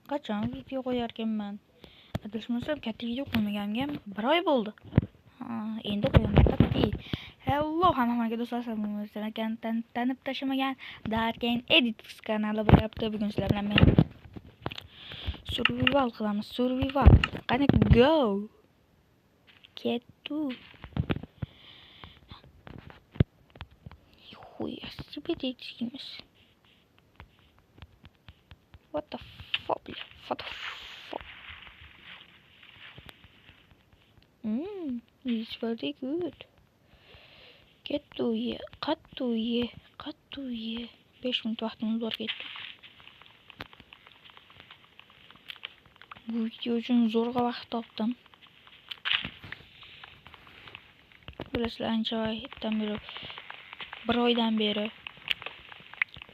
Qachon video qo'yarkanman? Adashmasam katta video qo'ymaganimga 1 oy bo'ldi. Endi qo'yaman qat'iy. Hello hammaga do'stlar, sizlarni tanib tashamagan Darken Edits kanali bo'lyapti. Bugun sizlar bilan men survival qilamiz. Survival. Qani go. Kettu. Хуя себе детишкимис. What the fuck, бля? What the fuck? It's very good. Kettu ye, qattu ye, qattu ye. 5 minut vaqtimiz bor ketdi. Bu video uchun zo'rg'a vaqt topdim. Bilasizlar, ancha vaqtdan beri 1 oydan beri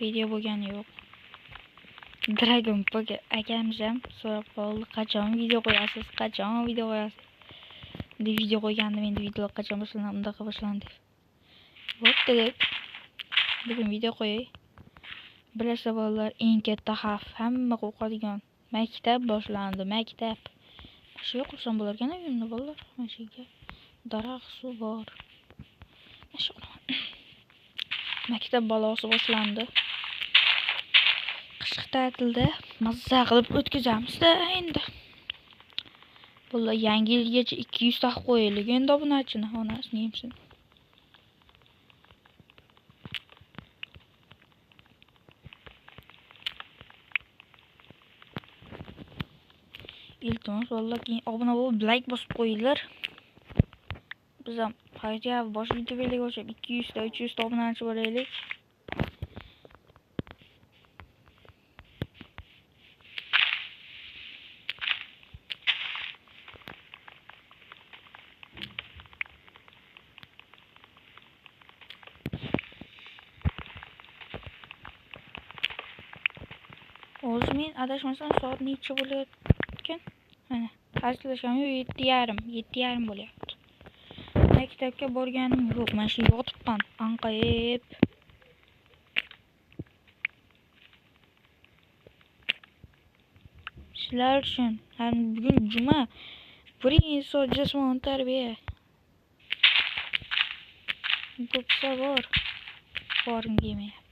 video bo'lgani yo'q. Dragon Ball akamiz ham so'rab qoldi, qachon video qo'yasiz, qachon video qo'yasiz. Endi video qo'ygandim, endi videolar qachon boshlanadi, undaqa boshlandi. Bo'pti deb bugun video qo'yay. Bilasizlar bolalar, eng katta xavf, hamma qo'rqadigan maktab boshlandi, maktab. Shu qursam bo'lar ekan uyimda bolalar, mana shu yerga daraxt suv bor. Shu maktab balosi boshlandi. Qishki ta'tilda mazza qilib o'tkazamiz-da endi. Bolalar, yangi yilgacha 200 ta qo'yaylik endi obunachini, onasini yemsin. Iltimos bolalar, keyin obuna bo'lib like bosib qo'yinglar. Biz ham hayya bosh videoga o'xshab 200 ta 300 ta obunachi bo'laylik. Hozir men adashmasam soat necha bo'layotgan? Mana, hazillasham 7:30 bo'lyapti. Maktabga borganim yo'q, mana shu yotibman, anqayib. Sizlar uchun ham bugun juma. Birinchi soat jismoniy tarbiya. Ko'psa borim kelmayapti.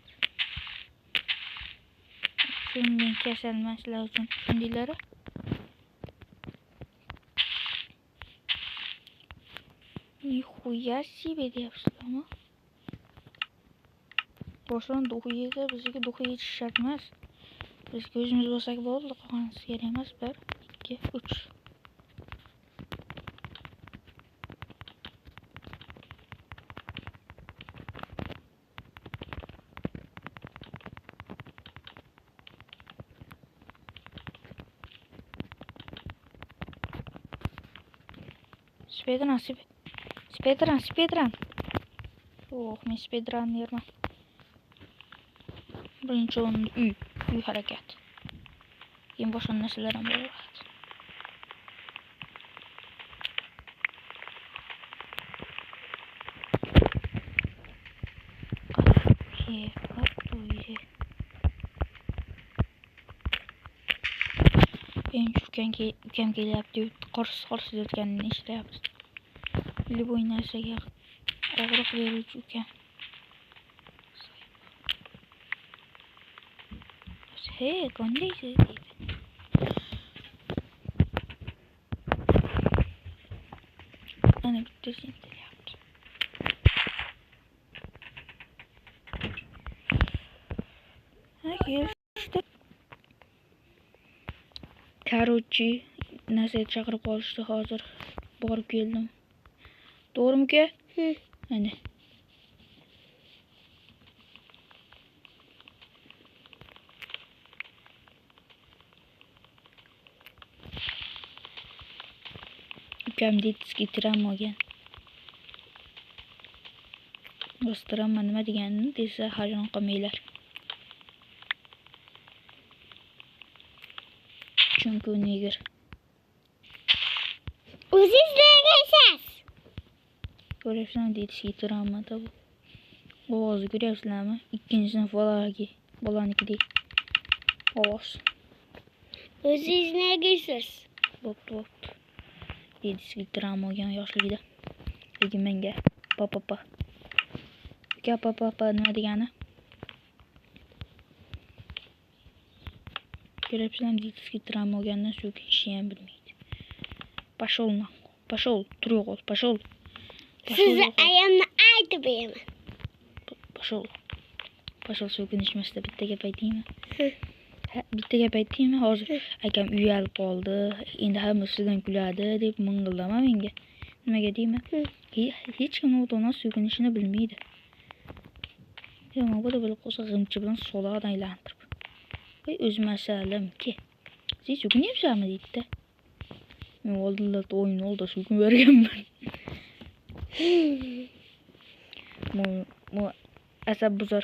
Shundan kasalman sizlar uchun, shundaylar. Nixuya себе deyapsizlarmi? Boshdan duxu yesa, bizga duxu yetish shart emas. Biz ko'zimiz bo'lsak bo'ldi, qolganisi kerak emas. 1, 2, 3. Speedrun. Men speedrun deyman. Birinchi o'rinda uy harakat. Keyin boshqa narsalar ham bor. Ukam kelyapti, qors yotganini eshityapti. Liboy narsaga og'riq beruvchi ukam. Hey, qandaysiz deydi. Ana bitta sentelyapti. Короче, narsa chaqirib qolishdi hozir. Borib keldim. To'g'rimi-ku? Mana. Ukam detskiy tiram olgan. Bostirama nima deganini desa hayron qolmanglar. Chunki u negir. O'zingizlargasiz. Ko'ryapsizlarmi, detskiy tiramma bu. Ovozni ko'ryapsizlarmi? 2-sinf bolanikidek ovoz. O'zingiz negaysiz? Bo'pti. 7 gramm olgan yoshligida. Lekin menga papa. Papa nima degani? Ko'ryapsizlarmi, 7 gramm olgandan so'kinishni ham bilmaydi. Pashol, tur yo'qol, pashol. Sizni ayamni aytib beraman. Pashol so'kinishmasda bitta gap aytaymi? Bitta gap aytaymi? Hozir akam uyalib qoldi. Endi hamma sizdan kuladi deb ming'ildama menga. Nimaga deyman? Hech kim ota-onasi so'kinishini bilmaydi. Yomon bo'lib qolsa g'imchi bilan so'laqdan aylantirib. Voy o'z masalamki. Siz so'kinyapsizmi deydi-da. Men oldinda o'yin oldi so'kin berganman. Mu asabbuzar.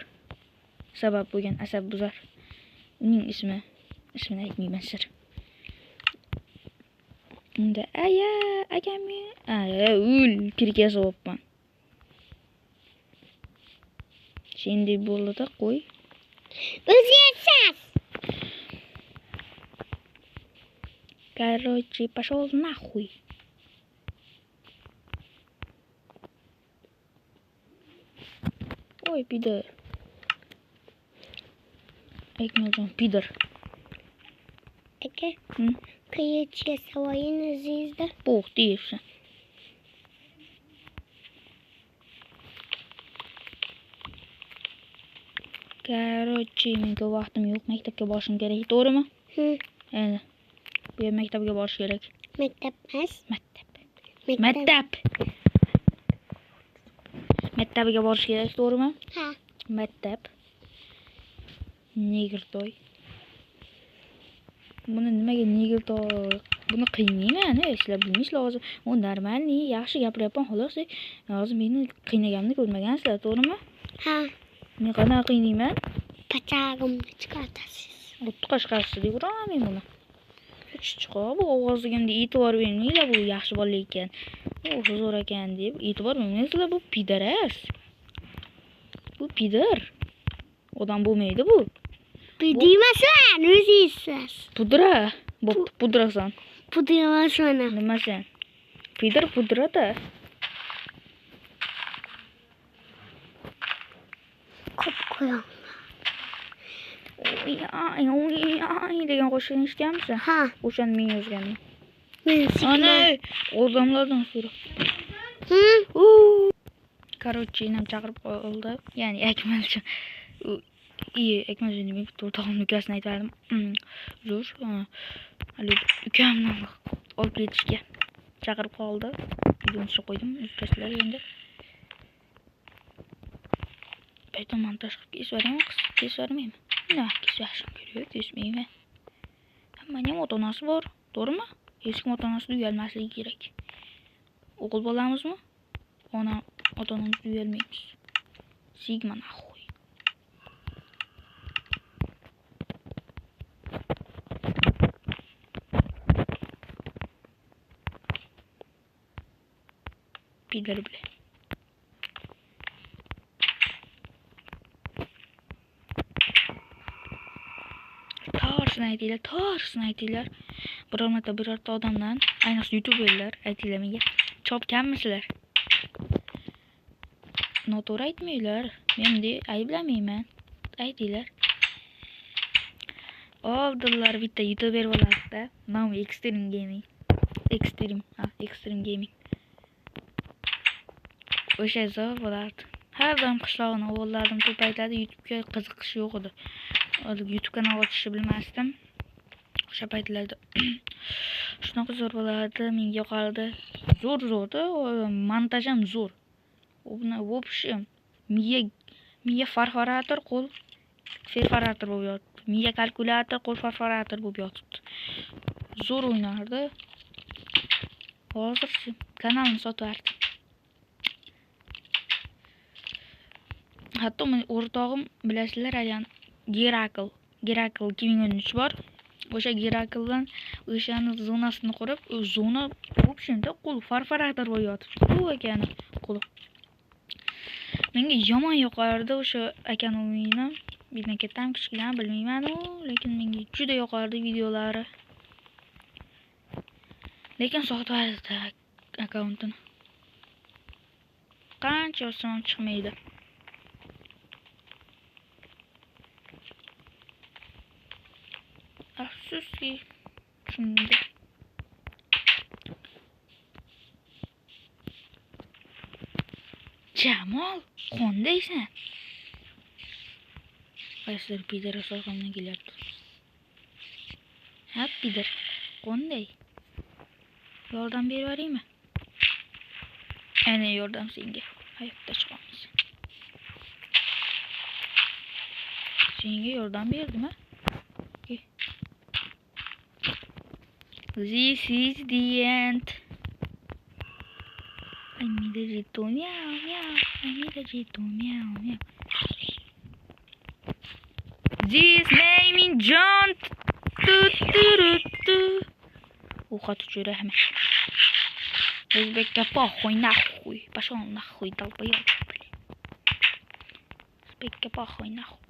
Sabab bo'lgan asabbuzar. Uning ismini aytmayman sir. Unda akamni ul kirga sopman. Şimdi bo'ldi qo'y. O'zingizsiz. Короче, пошел нахуй. Ой, пидор. Ekmeljon, pidor. Aka, qayerga savoyin o'zingizda? Bo'q deyapsan. Короче, menga vaqtim yo'q, maktabga borishim kerak, to'g'rimi? Endi bu maktabga borish kerak. Maktab emas. Maktabga borish kerak, to'g'rimi? Ha. Maktab. Negertoy. Buni nimaga negertoy? Buni qiynayman, sizlar bilmaysiz lozim. U normalniy, yaxshi gapiryapman xolos. Hozir meni qiynaganimni ko'rmagansizlar, to'g'rimi? Ha. Men qanaqa qiynayman? Pachag'imni chiqarasiz. O'tqa chiqarsiz deb uraman buni. Chiqib, bu ovozligimda e'tibor bermanglar, bu yaxshi bola ekan. U zo'r ekan deb e'tibor bermaysizlar, bu pidaras. Bu pidor. Odam bo'lmaydi bu. Pidiymasan, o'zingizsiz. Pudra. Bo'pti, pudrasan. Pudiymasan. Nima sen? Pidor pudrada. Qop qo'ying. Oy degan qo'shiqni eshitganmisan? Ha. O'shani men yozganman. Ana, odamlardan so'rab. Короче, inam chaqirib qoldi. Ya'ni Akmaljon. Akmaljon demak, to'rtog'imni ukasini aytdim. Zo'r. Hali ukamni olib ketishga chaqirib qoldi. Videoni qo'ydim, ukasizlar endi. Payton montaj qilib kesvermayman. Nima kesishim kerak, kesmayman. Hammaning ham ota-onasi bor, to'g'rimi? Hech kim ota-onasidan uyalmasligi kerak. O'g'il bolamizmi? Ota-onamizdan uyalmaymiz. Sigma naxuy. Pidor bilan. To'g'risini aytinglar. Birorta odamdan, ayniqsa youtuberlar, aytinglar menga. Chopganmisizlar? Noto'g'ri aytmanglar. Men bunday ayblamayman. Aytinglar. Oldinlar bitta youtuber bo'lardi-da. Nomi Extreme Gaming. Extreme Gaming. O'sha zo'r bo'lardi. Har doim qishlog'ini o'g'illarim ko'p aytadi, YouTube'ga qiziqish yo'q edi. YouTube kanal ochishni bilmasdim. O'sha paytlarda shunaqa zo'r bo'lardi, menga yoqardi. Zo'r-da, montaj ham zo'r. В общем, miya perforator, qo'l perforator bo'lib yotibdi. Miya kalkulyator, qo'l perforator bo'lib yotibdi. Zo'r o'ynardi. Hozir kanalni sotib hatto men o'rtog'im, bilasizlar, aynan Gerakl 2013 bor. O'sha Gerakldan o'shani zonasini qurib, zona в общем-da qo'l perforator bo'lib yotibdi. Bu akani qo'li. Menga yomon yoqardi o'sha akani o'yini. Mendan kattami, kichkinami bilmayman-u, lekin menga juda yoqardi videolari. Lekin sotadi akkauntini. Qancha yozsam ham chiqmaydi. Afsuski, shunda. Jamol, qondaysan? Qaysidir pidor so'rg'amdan kelyapti. Ha, pidor. Qonday? Yordam beraymi? Ana yordam senga. Hayotda chiqamiz. Senga yordam berdim-a? This is the end. I need a jeton, meow, meow. I need a jeton, meow, meow. This name in John. O'qatuvchi rahmat. O'zbekka poxoy naxuy. Пошел нахуй, долбоёб. O'zbekka poxoy naxuy.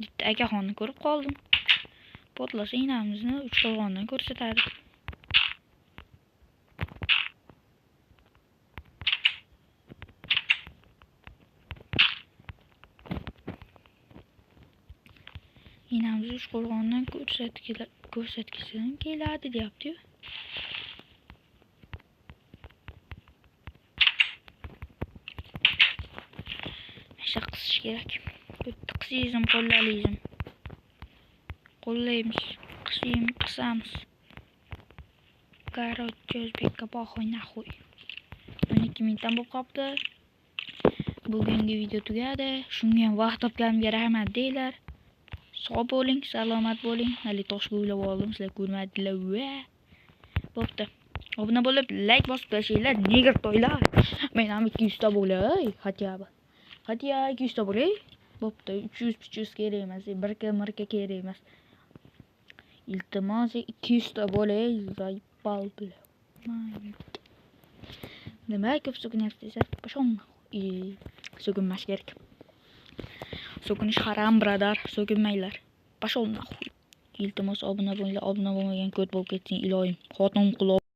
Bitta akaxonni ko'rib qoldim. Potlasa inamizni Uchqo'rg'ondan ko'rsatadi. Inamizni Uchqo'rg'ondan ko'rsatgisi keladi, deyapti-yu. Nasha qisish kerak. Bitta qisizm, qo'llalizm. Qo'llaymiz, qisamiz. Короче, o'zbekka poxoy naxuy. 12 minutdan bo'lib qopti. Bugungi video tugadi. Shunga ham vaqt topganimga rahmat deylar. Sog' bo'ling, salomat bo'ling. Hali toshga o'ylab oldim, sizlar ko'rmadinglar. Bo'pti. Obuna bo'lib, like bosib tashinglar, neger to'ylar. Men ham 200 ta bo'lay, xatya 200 ta bo'lay. Bo'pti, 300 kerak emas, 1 kerak emas. Iltimos 200 ta bo'lay, zaybal bilan. Nima ko'p so'kinyapsiz? Pashon. So'kinmas kerak. So'kinish haram, bradar. So'kinmanglar. Pashon naxuy. Iltimos obuna bo'linglar, obuna bo'lmagan ko't bo'lib ketsin, iloyim. Xotin quloq